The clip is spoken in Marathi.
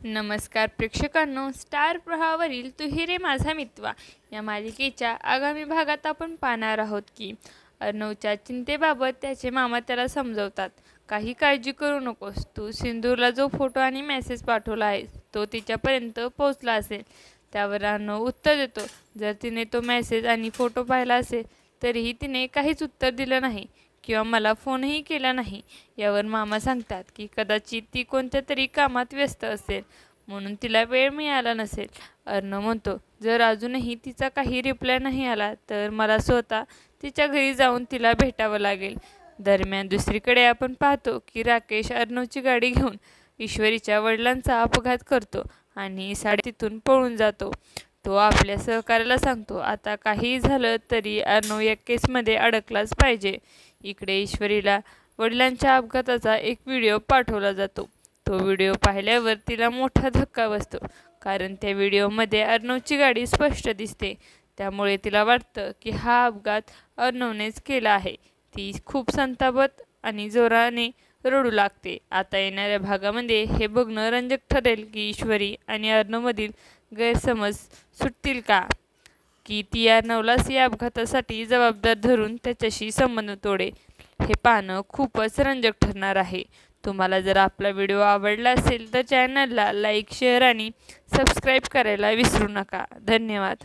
नमस्कार प्रेक्षकांनो, स्टार प्रवाहावरील तू ही रे माझा मितवा या मालिकेच्या आगामी भागात आपण पाहणार आहोत की अर्णवच्या चिंतेबाबत त्याचे मामा त्याला समजवतात. काही काळजी करू नकोस, तू सिंदूरला जो फोटो आणि मेसेज पाठवला आहे तो तिच्यापर्यंत पोहोचला असेल. त्यावर अर्णव उत्तर देतो. जर तिने तो मेसेज आणि फोटो पाहिला असेल तरीही तिने काहीच उत्तर दिलं नाही किंवा मला फोनही केला नाही. यावर मामा सांगतात की कदाचित ती कोणत्या तरी कामात व्यस्त असेल म्हणून तिला वेळ मिळाला नसेल. अर्णव म्हणतो, जर अजूनही तिचा काही रिप्लाय नाही आला तर मला स्वतः तिच्या घरी जाऊन तिला भेटावं लागेल. दरम्यान दुसरीकडे आपण पाहतो की राकेश अर्णवची गाडी घेऊन ईश्वरीच्या वडिलांचा अपघात करतो आणि तिथून पळून जातो. तो आपल्या सहकार्याला सांगतो, आता काही झालं तरी अर्णव या केसमध्ये अडकलाच पाहिजे. इकडे ईश्वरीला वडिलांच्या अपघाताचा एक व्हिडिओ पाठवला जातो. तो व्हिडिओ पाहिल्यावर तिला मोठा धक्का बसतो, कारण त्या व्हिडिओमध्ये अर्णवची गाडी स्पष्ट दिसते. त्यामुळे तिला वाटतं की हा अपघात अर्णवनेच केला आहे. ती खूप संतापत आणि जोराने रडू लागते. आता येणाऱ्या भागामध्ये हे बघणं रंजक ठरेल की ईश्वरी आणि अर्णवमधील गैरसमज सुटतील का, की ती अर्णवलाच या अपघातासाठी जबाबदार धरून त्याच्याशी संबंध तोडेल. हे पाहणं खूपच रंजक ठरणार आहे. तुम्हाला जर आपला व्हिडिओ आवडला असेल तर चॅनलला लाईक, शेअर आणि सबस्क्राईब करायला विसरू नका. धन्यवाद.